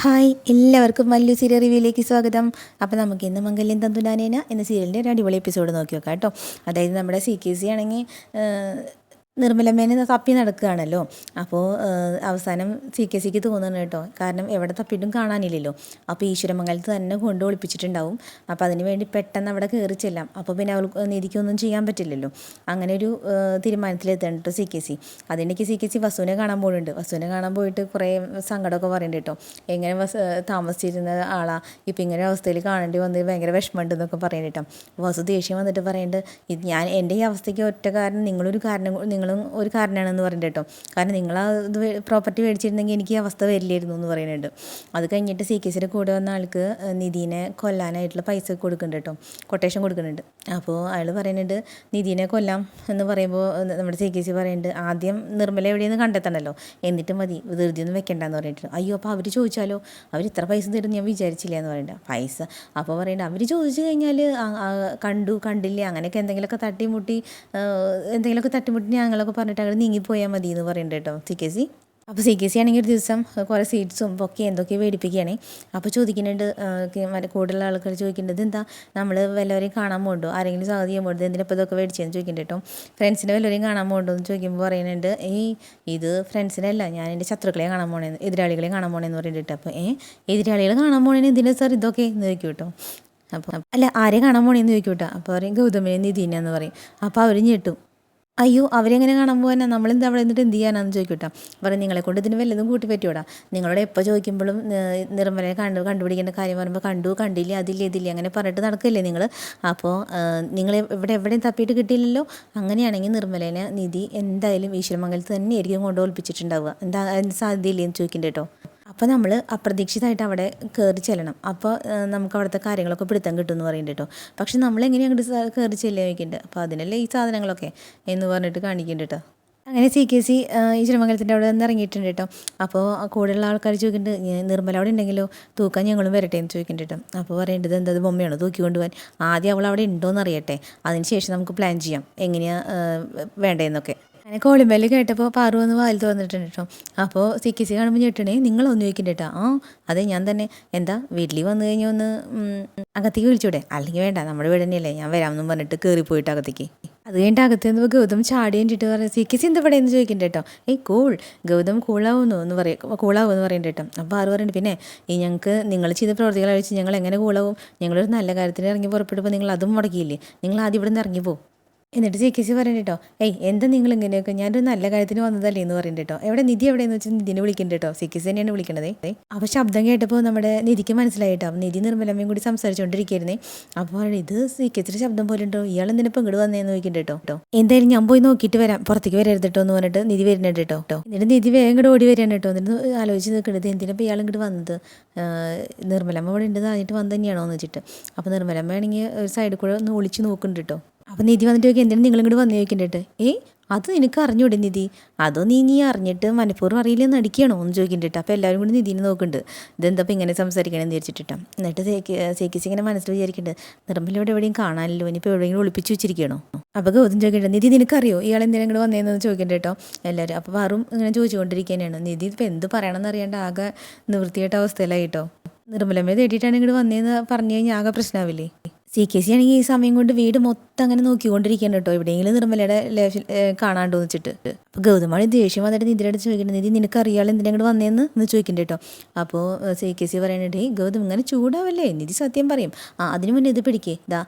Hi, എല്ലാവർക്കും Mallu serial റിവ്യൂയിലേക്ക് സ്വാഗതം. അപ്പോൾ നമുക്ക് ഇന്ന് മംഗല്യം തന്തുനാനേന എന്ന സീരിയലിൻ്റെ ഒരു അടിപൊളി എപ്പിസോഡ് നോക്കി നോക്കാം കേട്ടോ. അതായത് നമ്മുടെ CKC ആണെങ്കിൽ നിർമ്മലമ്മേനെ തപ്പി നടക്കുകയാണല്ലോ. അപ്പോൾ അവസാനം CKCക്ക് തോന്നുന്നു കേട്ടോ, കാരണം എവിടെ തപ്പിയിട്ടും കാണാനില്ലല്ലോ. അപ്പോൾ ഈശ്വരമംഗലത്ത് തന്നെ കൊണ്ട് ഒളിപ്പിച്ചിട്ടുണ്ടാവും. അപ്പോൾ അതിന് വേണ്ടി പെട്ടെന്ന് അവിടെ കയറി ചെല്ലാം. അപ്പോൾ പിന്നെ അവൾക്ക് നീതിക്കൊന്നും ചെയ്യാൻ പറ്റില്ലല്ലോ. അങ്ങനെ ഒരു തീരുമാനത്തിലെത്തണം കേട്ടോ CKC. അതിൻ്റെക്ക് CKC വസുവിനെ കാണാൻ പോകുന്നുണ്ട്. വസുവിനെ കാണാൻ പോയിട്ട് കുറേ സങ്കടമൊക്കെ പറയുന്നുണ്ട് കേട്ടോ. എങ്ങനെ താമസിച്ചിരുന്ന ആളാ ഇപ്പം ഇങ്ങനെ അവസ്ഥയിൽ കാണേണ്ടി വന്നത് ഭയങ്കര വിഷമമുണ്ട് എന്നൊക്കെ പറയുന്നുണ്ട് കേട്ടോ. വസു ദേഷ്യം വന്നിട്ട് പറയുന്നുണ്ട്, ഞാൻ എൻ്റെ ഈ അവസ്ഥയ്ക്ക് ഒറ്റ കാരണം നിങ്ങളും ഒരു കാരണമാണെന്ന് പറയുന്നുണ്ട് കേട്ടോ. കാരണം നിങ്ങൾ ഇത് പ്രോപ്പർട്ടി മേടിച്ചിരുന്നെങ്കിൽ എനിക്ക് ഈ അവസ്ഥ വരില്ലായിരുന്നു എന്ന് പറയുന്നുണ്ട്. അത് കഴിഞ്ഞിട്ട് CKCയുടെ കൂടെ വന്ന ആൾക്ക് നിധീനെ കൊല്ലാനായിട്ടുള്ള പൈസ കൊടുക്കുന്നുണ്ട് കേട്ടോ, കൊട്ടേഷൻ കൊടുക്കുന്നുണ്ട്. അപ്പോൾ അയാൾ പറയുന്നുണ്ട് നിധീനെ കൊല്ലാം എന്ന് പറയുമ്പോൾ നമ്മുടെ CKC പറയുന്നുണ്ട്, ആദ്യം നിർമ്മല എവിടെയെന്ന് കണ്ടെത്തണമല്ലോ, എന്നിട്ട് മതി ധൃതിയൊന്നും വെക്കണ്ടെന്ന് പറഞ്ഞിട്ട്. അയ്യോ, അപ്പോൾ അവർ ചോദിച്ചാലോ, അവർ ഇത്ര പൈസ തരും ഞാൻ വിചാരിച്ചില്ല എന്ന് പറയുന്നുണ്ട്. പൈസ അപ്പോൾ പറയുന്നുണ്ട്, അവർ ചോദിച്ചു കഴിഞ്ഞാൽ കണ്ടില്ല അങ്ങനെയൊക്കെ എന്തെങ്കിലുമൊക്കെ തട്ടിമുട്ടി ഞങ്ങളൊക്കെ പറഞ്ഞിട്ട് അങ്ങനെ നീങ്ങിപ്പോയാൽ മതി എന്ന് പറയുന്നുണ്ട് കേട്ടോ CKC. അപ്പോൾ CKC ആണെങ്കിൽ ഒരു ദിവസം കുറേ സ്വീറ്റ്സും ഒക്കെ എന്തൊക്കെ മേടിപ്പിക്കുകയാണ്. അപ്പോൾ ചോദിക്കുന്നുണ്ട്, മറ്റേ കൂടുതലുള്ള ആൾക്കാർ ചോദിക്കേണ്ടത് എന്താ നമ്മൾ വല്ലവരെയും കാണാൻ പോകണ്ടോ, ആരെങ്കിലും സ്വാഗതം ചെയ്യാൻ പോകുന്നത്, എന്തിനപ്പോൾ ഇതൊക്കെ മേടിച്ചതെന്ന് ചോദിക്കുന്നുണ്ട് കേട്ടോ. ഫ്രണ്ട്സിനെ വല്ലവരെയും കാണാൻ പോകണ്ടോ എന്ന് ചോദിക്കുമ്പോൾ പറയുന്നുണ്ട്, ഇത് ഫ്രണ്ട്സിനല്ല, ഞാൻ എൻ്റെ ശത്രുക്കളെ കാണാൻ പോകണേന്ന്, എതിരാളികളെ കാണാൻ പോകണേന്ന് പറയുന്നുണ്ട്. അപ്പോൾ എതിരാളികളെ കാണാൻ പോകണേന്ന് എന്തിനാ സാർ ഇതൊക്കെ എന്ന് ചോദിക്കും കേട്ടോ. അപ്പോൾ അല്ല, ആരെ കാണാൻ പോകണേന്ന് ചോദിക്കും കേട്ടോ. അപ്പോൾ പറയും ഗൗതമിനെ നിധീനെന്ന് പറയും. അപ്പോൾ അവർ ഞെട്ടും, അയ്യോ അവരെങ്ങനെ കാണാൻ പോകാനാ, നമ്മളെന്താ അവിടെ എന്നിട്ട് എന്ത് ചെയ്യാനാന്ന് ചോദിക്കട്ടോ. പറയും നിങ്ങളെ കൊണ്ട് ഇതിന് വല്ലതും കൂട്ടി പറ്റിയോടാ, നിങ്ങളോട് എപ്പോൾ ചോദിക്കുമ്പോഴും നിർമ്മലയെ കണ്ടുപിടിക്കേണ്ട കാര്യം പറയുമ്പോൾ കണ്ടില്ല ഇതില്ല അങ്ങനെ പറഞ്ഞിട്ട് നടക്കില്ലേ നിങ്ങൾ. അപ്പോൾ നിങ്ങൾ എവിടെയും തപ്പിയിട്ട് കിട്ടിയില്ലല്ലോ. അങ്ങനെയാണെങ്കിൽ നിർമ്മലേനെ നിധി എന്തായാലും ഈശ്വരമംഗലത്ത് തന്നെ ആയിരിക്കും കൊണ്ട് ഒളിപ്പിച്ചിട്ടുണ്ടാവുക, എന്താ സാധ്യതയില്ലേന്ന് ചോദിക്കണ്ട കേട്ടോ. അപ്പോൾ നമ്മൾ അപ്രതീക്ഷിതമായിട്ട് അവിടെ കയറി ചെല്ലണം. അപ്പോൾ നമുക്ക് അവിടുത്തെ കാര്യങ്ങളൊക്കെ പിടുത്തം കിട്ടും എന്ന് പറയുന്നുണ്ട് കേട്ടോ. പക്ഷെ നമ്മളെങ്ങനെയാണ് അങ്ങോട്ട് കയറി ചെല്ലുക ചോദിക്കുന്നുണ്ട്. അപ്പോൾ അതിനല്ലേ ഈ സാധനങ്ങളൊക്കെ എന്ന് പറഞ്ഞിട്ട് കാണിക്കുന്നുണ്ട് കേട്ടോ. അങ്ങനെ CKC ഈശ്വരമംഗലത്തിൻ്റെ അവിടെ നിന്ന് ഇറങ്ങിയിട്ടുണ്ട് കേട്ടോ. അപ്പോൾ കൂടെയുള്ള ആൾക്കാർ ചോദിക്കുന്നുണ്ട്, നിർമ്മല അവിടെ ഉണ്ടെങ്കിലോ തൂക്കാൻ ഞങ്ങളും വരട്ടെ എന്ന് ചോദിക്കുന്നുണ്ട് കേട്ടോ. അപ്പോൾ പറയേണ്ടത് എന്തത് ബൊമ്മയാണോ തൂക്കി കൊണ്ടുപോകാൻ, ആദ്യം അവൾ അവിടെ ഉണ്ടോയെന്ന് അറിയട്ടെ, അതിന് ശേഷം നമുക്ക് പ്ലാൻ ചെയ്യാം എങ്ങനെയാണ് വേണ്ടതെന്നൊക്കെ. അങ്ങനെ കോളിമ്പല് കേട്ടപ്പോൾ പാറു വന്ന് വായിൽ തുറന്നിട്ടുണ്ട് കേട്ടോ. അപ്പോൾ CKC കാണുമ്പോൾ ഞെട്ടണേ, നിങ്ങളൊന്ന് ചോദിക്കുന്നുണ്ട് കേട്ടോ. അതെ ഞാൻ തന്നെ, എന്താ വീട്ടിൽ വന്നു കഴിഞ്ഞാൽ ഒന്ന് അകത്തേക്ക് വിളിച്ചൂടെ, അല്ലെങ്കിൽ വേണ്ട നമ്മുടെ വീട് തന്നെയല്ലേ, ഞാൻ വരാമെന്നും പറഞ്ഞിട്ട് കയറിപ്പോയിട്ട് അകത്തേക്ക്. അത് കഴിഞ്ഞിട്ട് അകത്ത് നിന്ന് ഗൗതം ചാടി കഴിഞ്ഞിട്ട് പറയാം, CKC എന്താ ഇവിടെ എന്ന് ചോദിക്കുന്നുണ്ട് കേട്ടോ. കൂൾ ഗൗതം കൂളാവുമെന്ന് പറയുന്നുണ്ട് കേട്ടോ. അപ്പോൾ ആറ് പറയുന്നുണ്ട്, പിന്നെ ഞങ്ങൾക്ക് നിങ്ങൾ ചെയ്ത പ്രവർത്തികൾ കഴിച്ച് ഞങ്ങൾ എങ്ങനെ കൂളാവും, ഞങ്ങളൊരു നല്ല കാര്യത്തിന് ഇറങ്ങി പുറപ്പെടുമ്പോൾ നിങ്ങൾ അതും മുടക്കിയില്ലേ, നിങ്ങൾ ആദ്യം ഇവിടെ നിന്ന് ഇറങ്ങിപ്പോവും. എന്നിട്ട് CKC പറയുന്നുണ്ട് കേട്ടോ, എന്താ നിങ്ങൾ ഇങ്ങനെയൊക്കെ, ഞാനൊരു നല്ല കാര്യത്തിന് വന്നതല്ലേ എന്ന് പറയുന്നുണ്ട് കേട്ടോ. എവിടെ നിധി എവിടെയെന്ന് വെച്ചാൽ നിധിനെ വിളിക്കുന്നുണ്ട് കേട്ടോ. CKC തന്നെയാണ് വിളിക്കണത്. അപ്പോൾ ശബ്ദം കേട്ടപ്പോൾ നമ്മുടെ നിധിക്ക് മനസ്സിലായിട്ടോ. നിധി നിർമ്മലമ്മയും കൂടി സംസാരിച്ചുകൊണ്ടിരിക്കുന്നേ. അപ്പോൾ ഇത് CKCയുടെ ശബ്ദം പോലെ ഉണ്ടോ, ഇയാൾ എന്തിനിപ്പോൾ ഇങ്ങോട്ട് വന്നേന്ന് ചോദിക്കുന്നുണ്ട് കേട്ടോ. എന്തായാലും ഞാൻ പോയി നോക്കിയിട്ട് വരാം, പുറത്തേക്ക് വരരുത് കേട്ടോ എന്ന് പറഞ്ഞിട്ട് നിധി വരുന്നുണ്ട് കേട്ടോ. എന്നിട്ട് നിധി വേഗം ഇങ്ങോട്ട് ഓടി വരികയാണ് കേട്ടോ. എന്നിട്ട് ആലോചിച്ച് നിൽക്കുന്നത്, എന്തിനിപ്പോൾ ഇയാൾ ഇങ്ങോട്ട് വന്നത്, നിർമ്മലമ്മ ഇവിടെ ഉണ്ട് ആയിട്ട് വന്ന് തന്നെയാണോ എന്ന് വെച്ചിട്ട്. അപ്പോൾ നിർമ്മലമ്മ ആണെങ്കിൽ ഒരു സൈഡിൽ കൂടെ ഒന്ന് ഒളിച്ച് നോക്കുന്നുണ്ട് കേട്ടോ. അപ്പോൾ നിധി വന്നിട്ട് ചോദിക്കും, എന്തിനും നിങ്ങളിങ്ങോട്ട് വന്ന് ചോദിക്കുന്നുണ്ട്. അത് നിനക്ക് അറിഞ്ഞൂടെ നിധി, അതോ നീ അറിഞ്ഞിട്ട് മനഃപൂർവ്വം അറിയില്ലെന്ന് നടിക്കുകയാണോ എന്ന് ചോദിക്കുന്നുണ്ട്. അപ്പോൾ എല്ലാവരും കൂടി നിധിനെ നോക്കുന്നുണ്ട്, ഇതെന്താ ഇങ്ങനെ സംസാരിക്കണമെന്ന് വിചാരിച്ചിട്ടാ. എന്നിട്ട് CKC ഇങ്ങനെ മനസ്സിൽ വിചാരിക്കുന്നുണ്ട്, നിർമ്മല ഇവിടെ എവിടെയും കാണാനല്ലോ, ഇനിയിപ്പോൾ എവിടെയെങ്കിലും ഒളിപ്പിച്ച് വെച്ചിരിക്കണോ. അപ്പോൾ ഗൗതം ചോദിക്കുന്നുണ്ട്, നിധി നിനക്കറിയോ ഇയാൾ എന്തിനാ ഇങ്ങോട്ട് വന്നതെന്ന് ചോദിക്കുന്നുണ്ട് കേട്ടോ എല്ലാവരും. അപ്പോൾ ആറും ഇങ്ങനെ ചോദിച്ചുകൊണ്ടിരിക്കാനാണ്. നിധി ഇപ്പോൾ എന്ത് പറയണമെന്ന് അറിയാണ്ട് ആകെ നിവൃത്തിയായിട്ട അവസ്ഥയിലായി കേട്ടോ. നിർമ്മലമ്മയെ തേടിയിട്ടാണ് ഇങ്ങോട്ട് വന്നതെന്ന് പറഞ്ഞു കഴിഞ്ഞാൽ ആകെ പ്രശ്നമാവില്ലേ. CKC ആണെങ്കിൽ ഈ സമയം കൊണ്ട് വീട് മൊത്തം അങ്ങനെ നോക്കിക്കൊണ്ടിരിക്കണം കേട്ടോ, എവിടെയെങ്കിലും നിർമ്മലയുടെ കാണാണ്ടോ എന്ന് വെച്ചിട്ട്. അപ്പോൾ ഗൗതമാണ് ദേഷ്യം വന്നിട്ട് നിധിയുടെ അടുത്ത് ചോദിക്കുന്നത്, നിധി നിനക്കറിയാൾ എന്തിനാ ഇങ്ങോട്ട് വന്നതെന്ന് ചോദിക്കുന്നുണ്ട് കേട്ടോ. അപ്പോൾ CKC പറയുന്നുണ്ട്, ഗൗതം ഇങ്ങനെ ചൂടാവല്ലേ, നിധി സത്യം പറയും, അതിന് മുന്നേ ഇത് പിടിക്കേ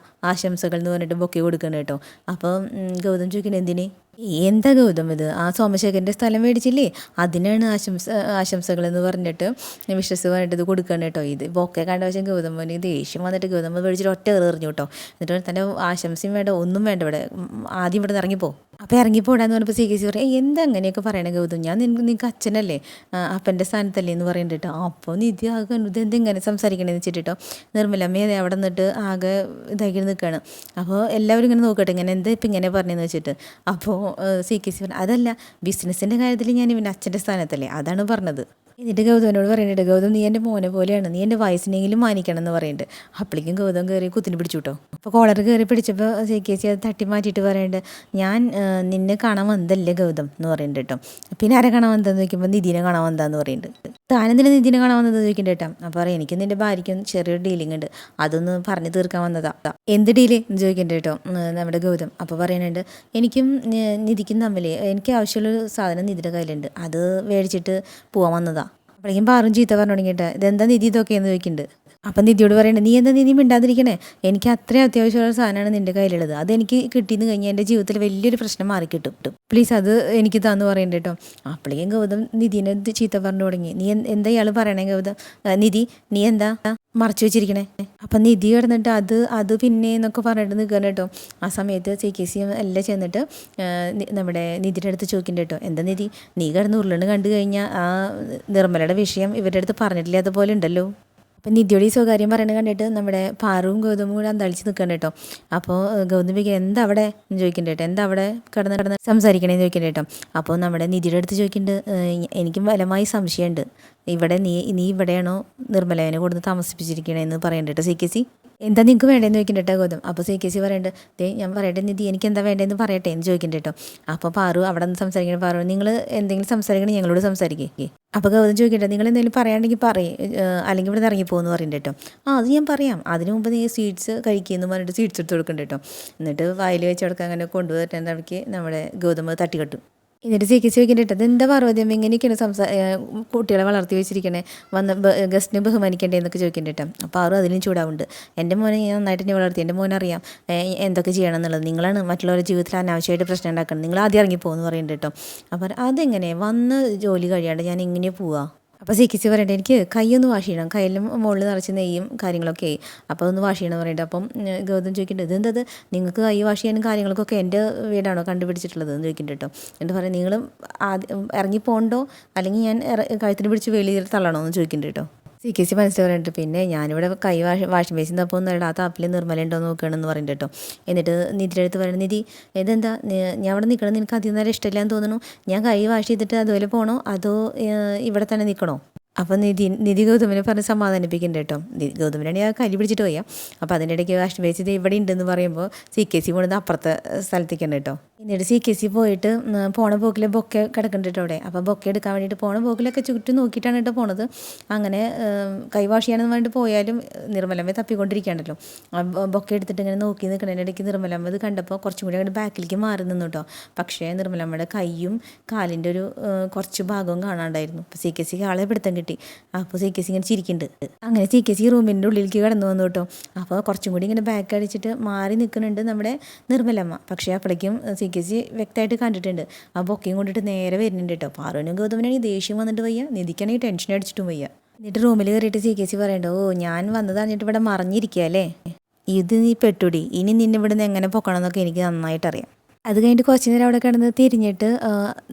ആശംസകൾ എന്ന് പറഞ്ഞിട്ട് ബൊക്കെ കൊടുക്കണം കേട്ടോ. അപ്പോൾ ഗൗതം ചോദിക്കുന്നത്, എന്തിന്, എന്താ ഗൗതം ഇത്, സോമശേഖരൻ്റെ സ്ഥലം മേടിച്ചില്ലേ അതിനാണ് ആശംസകൾ എന്ന് പറഞ്ഞിട്ട് വിശ്വസ് പറഞ്ഞിട്ട് ഇത് കൊടുക്കണം കേട്ടോ. ഇത് ബൊക്കെ കണ്ട വശം ഗൗതമ്മന് ദേഷ്യം വന്നിട്ട് ഗൗതമ്മ മേടിച്ചിട്ട് ഒറ്റ എറിഞ്ഞു കേട്ടോ. എന്നിട്ട് തൻ്റെ ആശംസയും വേണ്ട ഒന്നും വേണ്ട, ഇവിടെ ആദ്യം ഇവിടെ നിന്ന് ഇറങ്ങിപ്പോ. അപ്പോൾ ഇറങ്ങിപ്പോടാന്ന് പറഞ്ഞപ്പോൾ CKC പറയും, എന്താ അങ്ങനെയൊക്കെ പറയണേ ഗൗതം, ഞാൻ നിനക്ക് അച്ഛനല്ലേ, അപ്പൻ്റെ സ്ഥാനത്തല്ലേ എന്ന് പറയുന്നുണ്ട് കേട്ടോ. അപ്പോൾ നിധി ആകെ ഇതെന്തെങ്ങനെ സംസാരിക്കണേന്ന് വെച്ചിട്ടോ. നിർമ്മലമ്മയെ അവിടെ നിന്നിട്ട് ആകെ ഇതാക്കി നിൽക്കുകയാണ്. അപ്പോൾ എല്ലാവരും ഇങ്ങനെ നോക്കട്ടെ, ഇങ്ങനെ എന്താ ഇപ്പം ഇങ്ങനെ പറഞ്ഞതെന്ന് വെച്ചിട്ട്. അപ്പോൾ CKC പറഞ്ഞു, അതല്ല ബിസിനസ്സിൻ്റെ കാര്യത്തിൽ ഞാൻ ഇവൻ്റെ അച്ഛൻ്റെ സ്ഥാനത്തല്ലേ, അതാണ് പറഞ്ഞത്. എന്നിട്ട് ഗൗതമനോട് പറയുന്നുണ്ട്, ഗൗതം നീ എൻ്റെ മോനെ പോലെയാണ്, നീ എൻ്റെ വയസ്സിനെങ്കിലും മാനിക്കണം എന്ന് പറയുന്നുണ്ട്. അപ്പോഴേക്കും ഗൗതം കയറി കുത്തിന് പിടിച്ചു കേട്ടോ. അപ്പോൾ കോളർ കയറി പിടിച്ചപ്പോൾ CKC അത് തട്ടി മാറ്റിയിട്ട് പറയുന്നുണ്ട്, ഞാൻ നിന്നെ കാണാൻ വന്നതല്ലേ ഗൗതം എന്ന് പറയുന്നുണ്ട് കേട്ടോ. പിന്നെ ആരെ കാണാൻ വന്നതെന്ന് ചോദിക്കുമ്പോൾ നിധിനെ കാണാൻ വന്നതാന്ന് പറയുന്നുണ്ട്. താനെന്തിനാ നിധിനെ കാണാൻ വന്നത് ചോദിക്കണ്ട കേട്ടോ. അപ്പോൾ പറയാം എനിക്ക് നിൻ്റെ ഭാര്യയ്ക്കും ചെറിയൊരു ഡീലിംഗ് ഉണ്ട്, അതൊന്ന് പറഞ്ഞു തീർക്കാൻ വന്നതാ. എന്ത് ഡീല് എന്ന് ചോദിക്കണ്ട കേട്ടോ നമ്മുടെ ഗൗതം. അപ്പോൾ പറയുന്നുണ്ട് എനിക്കും നിധിക്കും തമ്മിൽ എനിക്ക് ആവശ്യമുള്ളൊരു സാധനം നിധിയുടെ കയ്യിലുണ്ട്, അത് മേടിച്ചിട്ട് പോകാൻ വന്നതാ. അപ്പോഴേക്കും പാറും ചീത്ത പറഞ്ഞു തുടങ്ങിയിട്ട് ഇതെന്താ നിധി ഇതൊക്കെയെന്ന് ചോദിക്കുന്നുണ്ട്. അപ്പം നിധിയോട് പറയണ്ടേ നീ എന്താ നിധി മിണ്ടാതിരിക്കണേ, എനിക്ക് അത്രയും അത്യാവശ്യമുള്ള സാധനമാണ് നിൻ്റെ കയ്യിലുള്ളത്, അതെനിക്ക് കിട്ടിയെന്ന് കഴിഞ്ഞാൽ എൻ്റെ ജീവിതത്തിൽ വലിയൊരു പ്രശ്നം മാറിക്കിട്ടും, പ്ലീസ് അത് എനിക്ക് തന്നു പറയണ്ട കേട്ടോ. അപ്പോഴേക്കും ഗൗതം നിധിനെ ചീത്ത പറഞ്ഞു തുടങ്ങി. നീ എന്താ ഇയാൾ പറയണേ ഗൗതം, നിധി നീ എന്താ മറച്ചു വെച്ചിരിക്കണേ. അപ്പം നിധി കിടന്നിട്ട് അത് പിന്നെ എന്നൊക്കെ പറഞ്ഞിട്ട് നിൽക്കണം കേട്ടോ. ആ സമയത്ത് CKC എല്ലാം ചെന്നിട്ട് നമ്മുടെ നിധിയുടെ അടുത്ത് ചോദിക്കണ്ട കേട്ടോ, എന്താ നിധി നീ കിടന്ന് ഉരുളണ് കണ്ടു കഴിഞ്ഞാൽ ആ നിർമ്മലയുടെ വിഷയം ഇവരുടെ അടുത്ത് പറഞ്ഞിട്ടില്ല അതുപോലെ ഉണ്ടല്ലോ. അപ്പം നിധിയോട് ഈ സ്വകാര്യം പറയണ കണ്ടിട്ട് നമ്മുടെ പാറുവും ഗൗതമും കൂടെ അന്തളിച്ച് നിൽക്കണം കേട്ടോ. അപ്പോൾ ഗൗതമിക്ക് എന്താ അവിടെ എന്ന് ചോദിക്കണ്ട കേട്ടോ, എന്താ അവിടെ കിടന്ന് സംസാരിക്കണേന്ന് ചോദിക്കണ്ട കേട്ടോ. അപ്പോൾ നമ്മുടെ നിധിയുടെ അടുത്ത് ചോദിക്കുന്നുണ്ട് എനിക്കും ബലമായി സംശയമുണ്ട്, ഇവിടെ നീ ഇവിടെയാണോ നിർമ്മലേനെ കൊടുത്ത് താമസിപ്പിച്ചിരിക്കണേന്ന് പറയണ്ട കേട്ടോ CKC. എന്താ നിങ്ങൾക്ക് വേണ്ടതെന്ന് ചോദിക്കണ്ട കേട്ടോ ഗൗതം. അപ്പോൾ CKC പറയണ്ട് ഞാൻ പറയട്ടെ നിധി എനിക്ക് എന്താ വേണ്ടതെന്ന് പറയട്ടെ എന്ന് ചോദിക്കണ്ട കേട്ടോ. അപ്പോൾ പാറു അവിടെ നിന്ന് സംസാരിക്കണം. പാറു നിങ്ങൾ എന്തെങ്കിലും സംസാരിക്കണം ഞങ്ങളോട് സംസാരിക്കേ. അപ്പോൾ ഗൗതം ചോദിക്കട്ടെ നിങ്ങൾ എന്തെങ്കിലും പറയാണ്ടെങ്കിൽ പറയും, അല്ലെങ്കിൽ ഇവിടെ നിന്ന് ഇറങ്ങിപ്പോകുമെന്ന് പറയണ്ട കേട്ടോ. അത് ഞാൻ പറയാം, അതിന് മുമ്പ് നീ സ്വീറ്റ്സ് കഴിക്കുമെന്ന് പറഞ്ഞിട്ട് സ്വീറ്റ്സ് എടുത്ത് കൊടുക്കണ്ട കേട്ടോ. എന്നിട്ട് വായിൽ വെച്ച് കൊടുക്കാൻ അങ്ങനെ കൊണ്ടുപോയിട്ട് ഇടയ്ക്ക് നമ്മുടെ ഗൗതം തട്ടിക്കെട്ടും. എന്നിട്ട് CKC ചോദിക്കേണ്ടിട്ട് അതെന്താ പാർവതിയമ്മ ഇങ്ങനെയൊക്കെയാണ് കുട്ടികളെ വളർത്തി വെച്ചിരിക്കണേ, വന്ന് ഗസ്റ്റിനെ ബഹുമാനിക്കേണ്ടേ എന്നൊക്കെ ചോദിക്കേണ്ടിട്ട്. അപ്പോൾ ആറും അതിലും ചൂടാവുണ്ട്. എൻ്റെ മോനെ ഞാൻ നന്നായിട്ട് തന്നെ വളർത്തി, എൻ്റെ മോനറിയാം എന്തൊക്കെ ചെയ്യണം എന്നുള്ളത്, നിങ്ങളാണ് മറ്റുള്ളവരുടെ ജീവിതത്തിൽ അനാവശ്യമായിട്ട് പ്രശ്നം ഉണ്ടാക്കുന്നത്, നിങ്ങൾ ആദ്യം ഇറങ്ങിപ്പോകുമെന്ന് പറയുന്നുണ്ട് കേട്ടോ. അപ്പോൾ അതെങ്ങനെ വന്ന് ജോലി കഴിയാണ്ട് ഞാൻ എങ്ങനെ പോവാ. അപ്പോൾ CKC പറയട്ടെ എനിക്ക് കൈയൊന്ന് വാഷ് ചെയ്യണം, കയ്യിലും മുകളിൽ നിറച്ച് നെയ്യും കാര്യങ്ങളൊക്കെ, അപ്പോൾ ഒന്ന് വാഷ് ചെയ്യണം പറയുന്നുണ്ട്. അപ്പം ഗൗതം ചോദിക്കേണ്ടത് ഇതെന്തത് നിങ്ങൾക്ക് കൈ വാഷ് ചെയ്യാനും കാര്യങ്ങൾക്കൊക്കെ എൻ്റെ വീടാണോ കണ്ടുപിടിച്ചിട്ടുള്ളത് എന്ന് ചോദിക്കുന്നുണ്ട് കേട്ടോ. എന്നിട്ട് പറയാം നിങ്ങൾ ആദ്യം ഇറങ്ങിപ്പോണ്ടോ അല്ലെങ്കിൽ ഞാൻ കഴുത്തിന് പിടിച്ച് വെളിയിൽ തള്ളണോ എന്ന് ചോദിക്കുന്നുണ്ട് കേട്ടോ. CKC മനസ്സിൽ പറഞ്ഞിട്ട് പിന്നെ ഞാനിവിടെ കൈ വാഷിംഗ് ബേസിൻ തപ്പൊന്നും ഇടാ, ആ താപ്പിൽ നിർമ്മല ഉണ്ടോ നോക്കുകയാണെന്ന് പറയുന്നുണ്ട് കേട്ടോ. എന്നിട്ട് നിധിയുടെ അടുത്ത് പറയുന്നത് നിധി ഇതെന്താ ഞാൻ അവിടെ നിൽക്കണം നിനക്ക് അധികം നേരം ഇഷ്ടമില്ലാന്ന് തോന്നുന്നു, ഞാൻ കൈ വാഷ് ചെയ്തിട്ട് അതുപോലെ പോകണോ അതോ ഇവിടെ തന്നെ നിൽക്കണോ. അപ്പോൾ നിധി ഗൗതമിനെ പറഞ്ഞ് സമാധാനിപ്പിക്കുന്നുണ്ട് കേട്ടോ. ഗൗതമിനാണെങ്കിൽ ആ കൈ പിടിച്ചിട്ട് പോയാൽ. അപ്പോൾ അതിൻ്റെ ഇടയ്ക്ക് വാഷ് ബേസ് ഇത് ഇവിടെ ഉണ്ടെന്ന് പറയുമ്പോൾ CKC കൊണ്ടുവന്ന് അപ്പുറത്തെ സ്ഥലത്തേക്കാണ് കേട്ടോ. എന്നിട്ട് CKC പോയിട്ട് പോണ പോക്കിൽ ബൊക്കെ കിടക്കുന്നുണ്ട് കേട്ടോ അവിടെ. അപ്പോൾ ബൊക്കെ എടുക്കാൻ വേണ്ടിയിട്ട് പോണ പോക്കിലൊക്കെ ചുറ്റും നോക്കിയിട്ടാണ് കേട്ടോ പോണത്. അങ്ങനെ കൈ വാഷ് ചെയ്യാനെന്ന് വേണ്ടി പോയാലും നിർമ്മലമ്മ തപ്പിക്കൊണ്ടിരിക്കുകയാണല്ലോ. ബൊക്കെ എടുത്തിട്ട് ഇങ്ങനെ നോക്കി നിൽക്കുന്നതിൻ്റെ ഇടയ്ക്ക് നിർമ്മലമ്മ ഇത് കണ്ടപ്പോൾ കുറച്ചും കൂടി അങ്ങോട്ട് ബാക്കിലേക്ക് മാറി നിന്നു കേട്ടോ. പക്ഷേ നിർമ്മലമ്മയുടെ കൈയും കാലിൻ്റെ ഒരു കുറച്ച് ഭാഗവും കാണാണ്ടായിരുന്നു. അപ്പോൾ CKCക്ക് ആളെ പിടുത്തം കിട്ടി. അപ്പോൾ CKC ഇങ്ങനെ ചിരിക്കുന്നുണ്ട്. അങ്ങനെ CKC റൂമിൻ്റെ ഉള്ളിലേക്ക് കടന്നു വന്നു കേട്ടോ. അപ്പോൾ കുറച്ചും കൂടി ഇങ്ങനെ ബാക്ക് അടിച്ചിട്ട് മാറി നിൽക്കുന്നുണ്ട് നമ്മുടെ നിർമ്മലമ്മ. പക്ഷേ അപ്പോഴേക്കും CKC വ്യക്തമായിട്ട് കണ്ടിട്ടുണ്ട്. ആ ബൊക്കയും കൊണ്ടിട്ട് നേരെ വരുന്നുണ്ട് കേട്ടോ. പാറുവിനും ഗൗതമിനാണെങ്കിൽ ദേഷ്യം വന്നിട്ട് വയ്യ, നിധിക്കാണെങ്കിൽ ടെൻഷൻ അടിച്ചിട്ടും വയ്യ. എന്നിട്ട് റൂമിൽ കയറിയിട്ട് CKC പറയണ്ടോ ഞാൻ വന്നത് അറിഞ്ഞിട്ട് ഇവിടെ മറിഞ്ഞിരിക്കുക അല്ലേ, ഇത് നീ പെട്ടുടി, ഇനി നിന്നെ ഇവിടെ നിന്ന് എങ്ങനെ പൊക്കണം എന്നൊക്കെ എനിക്ക് നന്നായിട്ടറിയാം. അത് കഴിഞ്ഞിട്ട് കുറച്ച് നേരം അവിടെ കിടന്ന് തിരിഞ്ഞിട്ട്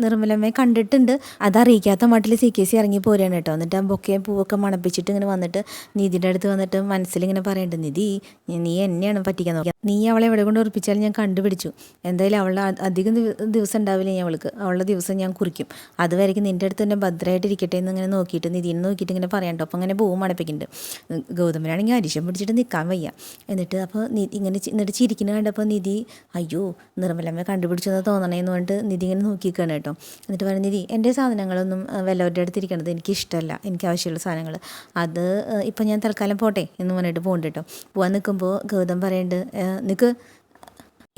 നിർമ്മലമ്മയെ കണ്ടിട്ടുണ്ട്, അതറിയിക്കാത്ത മട്ടിൽ CKC ഇറങ്ങി പോരുകയാണ് കേട്ടോ. എന്നിട്ട് ആ ബൊക്കയും പൂവൊക്കെ മണപ്പിച്ചിട്ട് ഇങ്ങനെ വന്നിട്ട് നിധിയുടെ അടുത്ത് വന്നിട്ട് മനസ്സിലിങ്ങനെ പറയുന്നുണ്ട് നിധി നീ എന്നെയാണ് പറ്റിക്കാൻ നോക്കിയത്, നീ അവളെ എവിടെ കൊണ്ട് ഉറപ്പിച്ചാലും ഞാൻ കണ്ടുപിടിച്ചു, എന്തായാലും അവളുടെ അധികം ദിവസം ഉണ്ടാവില്ല ഞാൻ അവൾക്ക്, അവളുടെ ദിവസം ഞാൻ കുറിക്കും, അതുവരെയ്ക്കും നിൻ്റെ അടുത്ത് തന്നെ ഭദ്രമായിട്ട് ഇരിക്കട്ടെ എന്ന് ഇങ്ങനെ നോക്കിയിട്ട് നിധിനെ നോക്കിയിട്ട് ഇങ്ങനെ പറയാണ്ടോ. അപ്പോൾ അങ്ങനെ പൂവ് മണപ്പിക്കുന്നുണ്ട്. ഗൗതമനാണെങ്കിൽ അരിശം പിടിച്ചിട്ട് നിൽക്കാൻ വയ്യ. എന്നിട്ട് അപ്പോൾ എന്നിട്ട് ചിരിക്കുന്ന കണ്ടപ്പോൾ നിധി അയ്യോ നിർമ്മലമ്മ കണ്ടുപിടിച്ചെന്ന് തോന്നണേന്ന് പറഞ്ഞിട്ട് നിധി ഇങ്ങനെ നോക്കിയിരിക്കുകയാണ് കേട്ടോ. എന്നിട്ട് പറഞ്ഞു നിധി എൻ്റെ സാധനങ്ങളൊന്നും വല്ലവരുടെ അടുത്തിരിക്കണത് എനിക്കിഷ്ടമല്ല, എനിക്ക് ആവശ്യമുള്ള സാധനങ്ങൾ അത് ഇപ്പം ഞാൻ തൽക്കാലം പോട്ടെ എന്ന് പറഞ്ഞിട്ട് പോകുന്നുണ്ട് കേട്ടോ. പോകാൻ നിൽക്കുമ്പോൾ ഗൗതം പറയുന്നുണ്ട് നിനക്ക്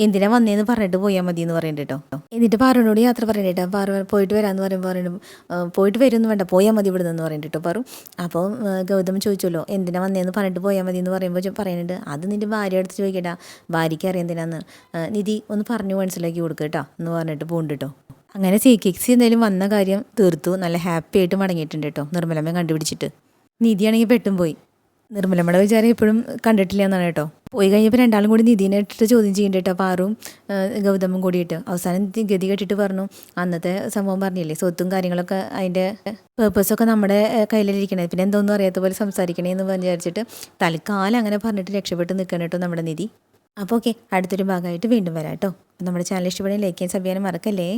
എന്തിനാ വന്നേന്ന് പറഞ്ഞിട്ട് പോയാൽ മതി എന്ന് പറയുന്നുണ്ട് കേട്ടോ. എന്നിട്ട് പാറുവിനോട് യാത്ര പറയണ്ട കേട്ടോ. പാറു പോയിട്ട് വരാമെന്ന് പറയുമ്പോൾ പോയിട്ട് വരുമെന്ന് വേണ്ട പോയാൽ മതി ഇവിടെ നിന്ന് പറയുന്നുണ്ട് കേട്ടോ പാറു. അപ്പോൾ ഗൗതം ചോദിച്ചല്ലോ എന്തിനാ വന്നേന്ന് പറഞ്ഞിട്ട് പോയാൽ മതി എന്ന് പറയുമ്പോൾ പറയുന്നുണ്ട് അത് നിൻ്റെ ഭാര്യ അടുത്ത് ചോദിക്കട്ടാ, ഭാര്യയ്ക്ക് അറിയാം എന്തിനാന്ന്, നിധി ഒന്ന് പറഞ്ഞു മനസ്സിലാക്കി കൊടുക്കുക കേട്ടോ എന്ന് പറഞ്ഞിട്ട് പോകുന്നുണ്ട് കേട്ടോ. അങ്ങനെ CKC എന്തായാലും വന്ന കാര്യം തീർത്തു, നല്ല ഹാപ്പി ആയിട്ട് മടങ്ങിയിട്ടുണ്ട് കേട്ടോ നിർമ്മലമ്മ കണ്ടുപിടിച്ചിട്ട്. നിധിയാണെങ്കിൽ പെട്ടും പോയി. നിർമ്മലമ്മയുടെ വിചാരം എപ്പോഴും കണ്ടിട്ടില്ല എന്നാണ് കേട്ടോ. പോയി കഴിഞ്ഞപ്പോൾ രണ്ടാളും കൂടി നിധിനെ ഇട്ടിട്ട് ചോദ്യം ചെയ്യുന്നുണ്ട് കേട്ടോ, പാറും ഗൗതമും കൂടിയിട്ട്. അവസാനം ഗതി കെട്ടിട്ട് പറഞ്ഞു അന്നത്തെ സംഭവം പറഞ്ഞില്ലേ സ്വത്തും കാര്യങ്ങളൊക്കെ അതിൻ്റെ പേർപ്പസൊക്കെ നമ്മുടെ കയ്യിലിരിക്കണേ, പിന്നെ എന്തോന്നും അറിയാത്ത പോലെ സംസാരിക്കണേ എന്ന് വിചാരിച്ചിട്ട് തൽക്കാലം അങ്ങനെ പറഞ്ഞിട്ട് രക്ഷപ്പെട്ട് നിൽക്കണം കേട്ടോ നമ്മുടെ നിധി. അപ്പോൾ ഓക്കെ, അടുത്തൊരു ഭാഗമായിട്ട് വീണ്ടും വരാം കേട്ടോ. നമ്മുടെ ചാനൽ ഇഷ്ടപ്പെടുന്ന ലൈക്ക് ചെയ്യാൻ സബ്സ്ക്രൈബ് ചെയ്യാൻ മറക്കല്ലേ.